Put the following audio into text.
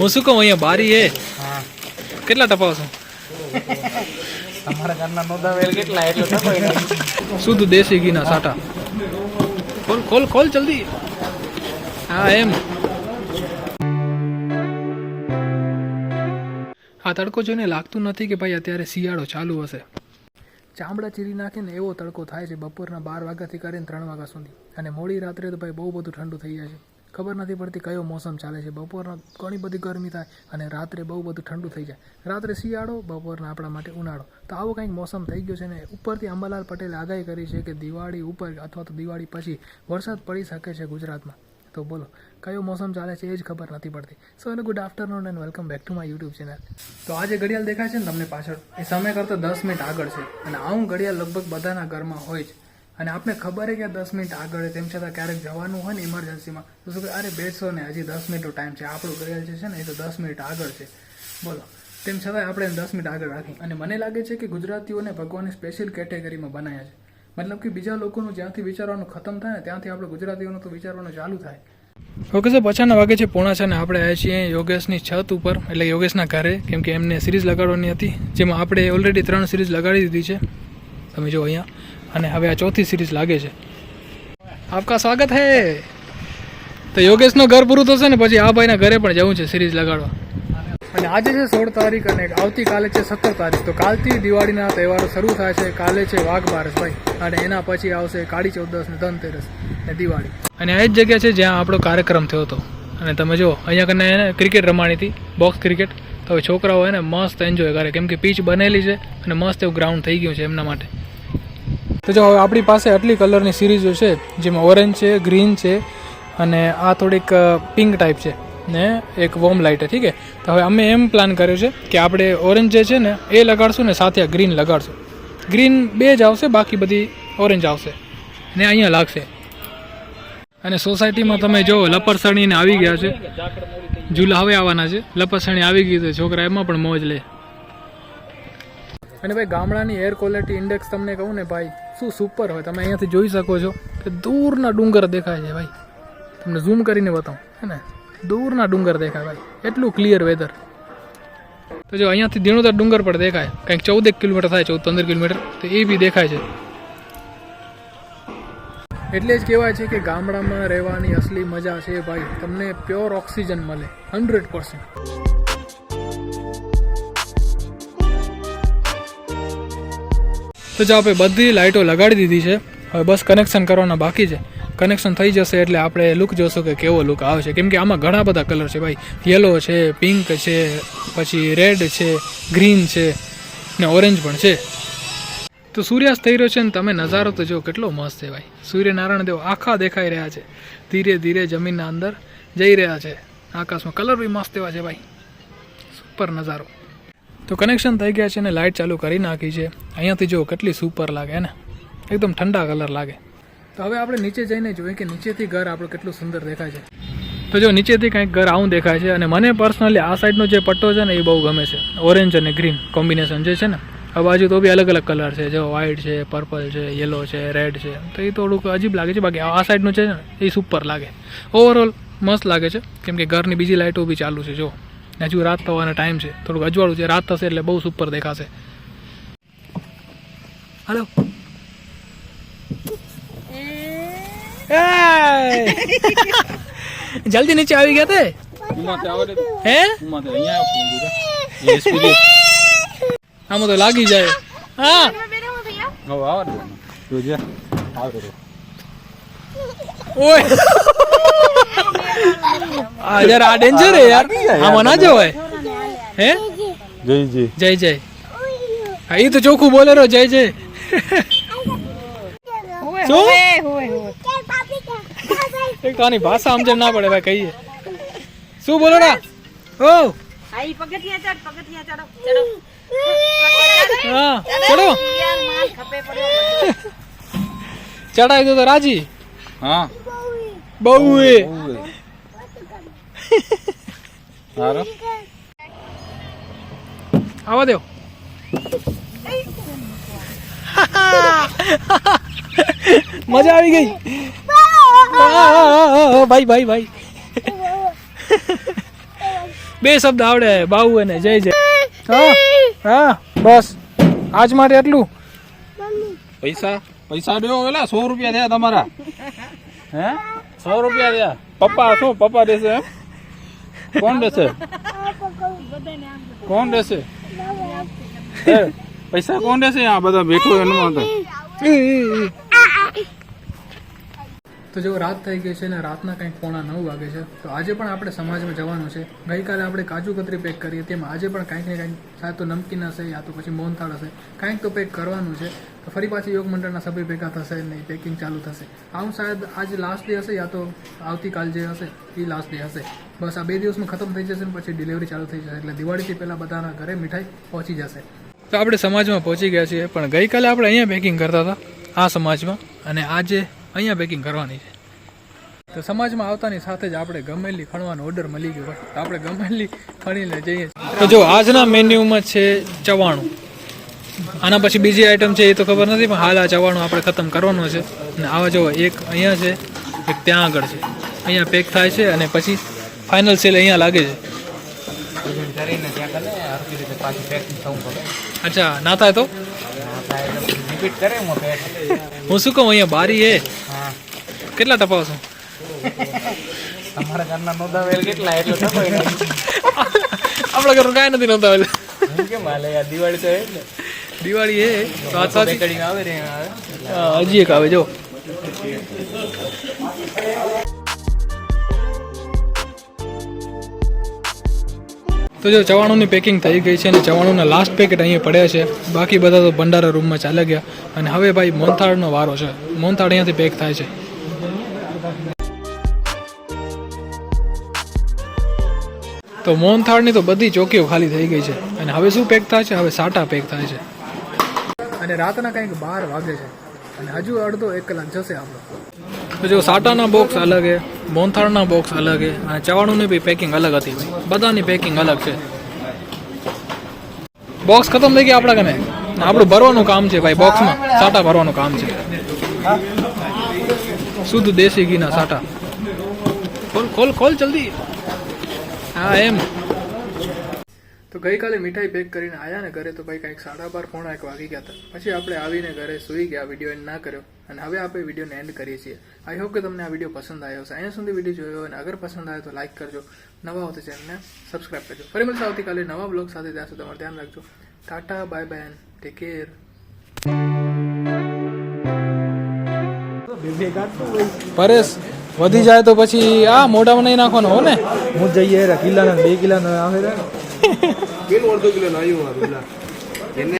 હું શું કહું, અહીંયા બારી હે. કેટલા ટપાવશો? તમારા ઘરના નોંધાવેલ કેટલા એટલે ટપાઈ શુદ્ધ દેશી ઘીના સાટા. ખોલ ખોલ ખોલ જલ્દી. હા એમ. આ તડકો જોઈને લાગતું નથી કે ભાઈ અત્યારે શિયાળો ચાલુ હશે. ચામડા ચીરી નાખીને એવો તડકો થાય છે બપોરના 12 વાગ્યાથી કરીને 3 વાગ્યા સુધી. અને મોડી રાત્રે તો ભાઈ બહુ બધું ઠંડુ થઈ જાય છે. ખબર નથી પડતી કયો મોસમ ચાલે છે. બપોરના ઘણી બધી ગરમી થાય અને રાત્રે બહુ બધું ઠંડુ થઈ જાય. રાત્રે શિયાળો, બપોરના આપણા માટે ઉનાળો. તો આવો કંઈક મોસમ થઈ ગયો છે ને ઉપરથી અંબાલાલ પટેલે આગાહી કરી છે કે દિવાળી ઉપર અથવા તો દિવાળી પછી વરસાદ પડી શકે છે ગુજરાતમાં. તો બોલો કયો મોસમ ચાલે છે એ જ ખબર નથી પડતી. So hello, good afternoon and welcome back to my YouTube channel. તો આ જે ઘડિયાળ દેખાય છે ને તમને પાછળ, એ સમય કરતાં 10 મિનિટ આગળ છે. અને આવું ઘડિયાળ લગભગ બધાના ઘરમાં હોય જ. અને આપણે ખબર છે કે 10 મિનિટ આગળ તેમ છતાં ક્યારેક જવાનું હોય ને ઇમરજન્સીમાં તો શું કે અરે બેસો ને હજી 10 મિનિટનો ટાઈમ છે. આપણું ઘડિયાળ જે છે ને એ તો 10 મિનિટ આગળ છે. બોલો તેમ છતાં આપણે 10 મિનિટ આગળ રાખી. અને મને લાગે છે કે ગુજરાતીઓને ભગવાનની સ્પેશિયલ કેટેગરીમાં બનાવ્યા છે. મતલબ કે બીજા લોકોનું જ્યાંથી વિચારવાનું ખતમ થાય ને ત્યાંથી આપણે ગુજરાતીઓનું તો વિચારવાનું ચાલુ થાય. ઓકે સર, પછાના વાગે છે 9:30 અને આપણે આવ્યા છીએ યોગેશની છત ઉપર, એટલે યોગેશના ઘરે, કેમ કે એમને સિરીઝ લગાડવાની હતી, જેમાં આપણે ઓલરેડી 3 સિરીઝ લગાડી દીધી છે. તમે જો અહીંયા, અને હવે આ 4થી સિરીઝ લાગે છે. આપકા સ્વાગત હે. તો યોગેશનું ઘર પૂરું થશે ને પછી આ ભાઈના ઘરે પણ જવું છે સિરીઝ લગાડવા. અને આજે છે 16 તારીખ અને આવતીકાલે છે 17 તારીખ. તો કાલથી દિવાળીના તહેવારો શરૂ થાય છે. કાલે છે વાઘ બારસ ભાઈ, અને એના પછી આવશે કાળી ચૌદસ ને ધનતેરસ ને દિવાળી. અને આ જ જગ્યા છે જ્યાં આપણો કાર્યક્રમ થયો હતો. અને તમે જો અહીંયા કને એને ક્રિકેટ રમાણી હતી, બોક્સ ક્રિકેટ. તો હવે છોકરાઓ એને મસ્ત એન્જોય કરે, કેમ કે પીચ બનેલી છે અને મસ્ત એવું ગ્રાઉન્ડ થઈ ગયું છે એમના માટે. તો જો હવે આપણી પાસે આટલી કલરની સિરીઝો છે, જેમાં ઓરેન્જ છે, ગ્રીન છે, અને આ થોડીક પિંક ટાઈપ છે ને એક વોર્મ લાઇટ છે. ઠીક છે. તો હવે અમે એમ પ્લાન કર્યો છે કે આપણે ઓરેન્જ જે છે ને એ લગાડશું ને સાથે આ ગ્રીન લગાડશું. ગ્રીન 2 જ આવશે, બાકી બધી ઓરેન્જ આવશે ને અહીંયા લાગશે. અને સોસાયટીમાં તમે જો લપરસણીને આવી ગયા છે, ઝૂલા હવે આવવાના છે. લપરસણી આવી ગઈ તો છોકરા એમાં પણ મોજ લે. અને ભાઈ ગામડાની એર ક્વોલિટી ઇન્ડેક્સ તમને કહું ને ભાઈ શું સુપર હોય. તમે અહીંયાથી જોઈ શકો છો કે દૂરના ડુંગર દેખાય છે ભાઈ. તમને ઝૂમ કરીને બતાવું હે ને, દૂરના ડુંગર દેખાય ભાઈ, એટલું ક્લિયર વેધર. તો જો અહીંયાથી ધીણોધર ડુંગર પણ દેખાય, કંઈક 14 કિલોમીટર થાય, 14-15 કિલોમીટર, તો એ બી દેખાય છે. એટલે જ કહેવાય છે કે ગામડામાં રહેવાની અસલી મજા છે ભાઈ. તમને પ્યોર ઓક્સિજન મળે 100%. તો જો આપણે બધી લાઇટો લગાડી દીધી છે. હવે બસ કનેક્શન કરવાના બાકી છે. કનેક્શન થઈ જશે એટલે આપણે લુક જોશું કે કેવો લુક આવે છે, કેમ કે આમાં ઘણા બધા કલર છે ભાઈ. યલો છે, પિંક છે, પછી રેડ છે, ગ્રીન છે ને ઓરેન્જ પણ છે. તો સૂર્યાસ્ત થઈ રહ્યો છે ને તમે નજારો તો જો કેટલો મસ્ત છે ભાઈ. સૂર્યનારાયણ દેવ આખા દેખાઈ રહ્યા છે, ધીરે ધીરે જમીનના અંદર જઈ રહ્યા છે. આકાશમાં કલર બી મસ્ત એવા છે ભાઈ, સુપર નજારો. તો કનેક્શન થઈ ગયા છે અને લાઇટ ચાલુ કરી નાખી છે. અહીંયાથી જો કેટલી સુપર લાગે ને, એકદમ ઠંડા કલર લાગે. તો હવે આપણે નીચે જઈને જોઈએ કે નીચેથી ઘર આપણું કેટલું સુંદર દેખાય છે. તો જો નીચેથી કંઈક ઘર આવું દેખાય છે. અને મને પર્સનલી આ સાઈડનો જે પટ્ટો છે ને એ બહુ ગમે છે. ઓરેન્જ અને ગ્રીન કોમ્બિનેશન જે છે ને, આ બાજુ તો બી અલગ અલગ કલર છે, જો વ્હાઇટ છે, પર્પલ છે, યલો છે, રેડ છે. તો એ થોડુંક અજીબ લાગે છે. બાકી આ સાઈડનું છે ને એ સુપર લાગે. ઓવરઓલ મસ્ત લાગે છે, કેમ કે ઘરની બીજી લાઇટો બી ચાલુ છે. જો હજુ રાત થવાનો ટાઈમ છે, થોડુંક અજવાળું છે. રાત થશે એટલે બહુ સુપર દેખાશે. હાલો જલ્દી નીચે આવી ગયા તે હે? આમાં તો લાગી જાય. હા ઓય આ જરા આ ડેન્જર હે યાર, આમાં ના જવાય. હે જય જય જય જય. હા એ તો ચોખ્ખું બોલે રો જય જય. શું એક તો આની ભાષા સમજણ ના પડે ભાઈ, કહીએ શું બોલો ના. ઓ હા ચડો ચડાઈ દો તો રાજી. હા બહુ એ આવા દો. મજા આવી ગઈ ભાઈ ભાઈ ભાઈ. બે શબ્દ આવડે બાહુ અને જય જય. હા હા બસ આજ માટે એટલું. પૈસા પૈસા દો પેલા 100 રૂપિયા થયા તમારા. હે 100 રૂપિયા થયા. પપ્પા શું પપ્પા દેશે એમ? કોણ દેશે? કોણ દેશે? એ, પૈસા કોણ દેશે? આ બધા બેઠો એનું માટે. તો જો રાત થઈ ગઈ છે ને રાતના કંઈક 9:45 વાગે છે. તો આજે પણ આપણે સમાજમાં જવાનું છે. ગઈકાલે આપણે કાજુ કતરી પેક કરી તેમ આજે પણ કંઈક ને કંઈક કાં તો નમકીન હશે યા તો પછી મોહનથાળ હશે કંઈક તો પેક કરવાનું છે. તો ફરી પાછી યોગ મંડળના સભ્ય ભેગા થશે ને પેકિંગ ચાલુ થશે. આવું શાયદ આજે લાસ્ટ ડે હશે યા તો આવતીકાલ જે હશે એ લાસ્ટ ડે હશે. બસ આ 2 દિવસમાં ખતમ થઈ જશે ને પછી ડિલિવરી ચાલુ થઈ જશે એટલે દિવાળીથી પહેલાં બધાના ઘરે મીઠાઈ પહોંચી જશે. તો આપણે સમાજમાં પહોંચી ગયા છીએ પણ ગઈકાલે આપણે અહીંયા પેકિંગ કરતા હતા આ સમાજમાં અને આજે અહીંયા પેકિંગ કરવાની છે. તો સમાજમાં આવતાની સાથે જ આપણે ગમેલી ખણવાનો ઓર્ડર મળી ગયો તો આપણે ગમેલી ખણીને જઈએ. તો જો આજના મેન્યુમાં છે ચવાણું. આના પછી બીજી આઈટમ છે એ તો ખબર નથી પણ હાલ આ ચવાણું આપણે ખતમ કરવાનું છે. અને આવા જો એક અહીંયા છે એક ત્યાં આગળ છે અહીંયા પેક થાય છે અને પછી ફાઇનલ સેલ અહીંયા લાગે છે. અચ્છા ના થાય તો હું શું કહું અહીંયા બારી હે કેટલા ટપાવશો? તમારા ઘરના નોંધાવેલ કેટલા એટલે ટપાઈ નાખી. આપણા ઘરનું કાંઈ નથી નોંધાવેલ. કેમ હાલે યાર દિવાળી તો હે ને. દિવાળી હે તો આ સાચી બેકડી આવે રે આવે. હજી એક આવે જો. તો જો ચવાણુંની પેકિંગ થઈ ગઈ છે અને ચવાણુંના લાસ્ટ પેકેટ અહીંયા પડ્યા છે. બાકી બધા તો ભંડારા રૂમમાં ચાલ્યા ગયા અને હવે ભાઈ મોહનથાળનો વારો છે. મોહનથાળ અહીંયાથી પેક થાય છે. તો મોહનથાળની તો બધી ચોકીઓ ખાલી થઈ ગઈ છે અને હવે શું પેક થાય છે? હવે સાટા પેક થાય છે. અને રાતના કંઈક 12 વાગે છે અને હજુ અડધો 1 કલાક જશે આપણો. તો જો સાટાના બોક્સ અલગ છે, મોહનથાળના બોક્સ અલગ છે અને ચવાણુંની બી પેકિંગ અલગ હતી. બધાની પેકિંગ અલગ છે. બોક્સ ખતમ થઈ ગયા આપણા કને. આપણું ભરવાનું કામ છે ભાઈ. બોક્સમાં સાટા ભરવાનું કામ છે. શુદ્ધ દેશી ઘીના સાટા. ખોલ ખોલ ખોલ જલ્દી. હા એમ. તો ગઈકાલે મીઠાઈ પેક કરીને આવ્યા ને ઘરે તો ભાઈ કંઈક 12:30 વાગી ગયા હતા. પછી આપણે આવીને ઘરે સૂઈ ગયા, વિડીયો એન્ડ ના કર્યો અને હવે આપણે વિડીયોને એન્ડ કરીએ છીએ. આઈ હોપ કે તમને આ વિડીયો પસંદ આવ્યો હશે. અહીંયા સુધી વિડીયો જોયો અને અગર પસંદ આવે તો લાઈક કરજો, નવા હો તો ચેનલને સબસ્ક્રાઈબ કરજો. ફરી મળશે આવતીકાલે નવા બ્લોગ સાથે. ત્યાં સુધી તમારું ધ્યાન રાખજો. Tata bye bye and take care. Paresh વધી જાય તો પછી આ મોઢામાં નહીં નાખવાનો હો ને. હું જઈએ કિલ્લાના 2 કિલ્લાના આવે કિલો અડધો કિલો આવ્યું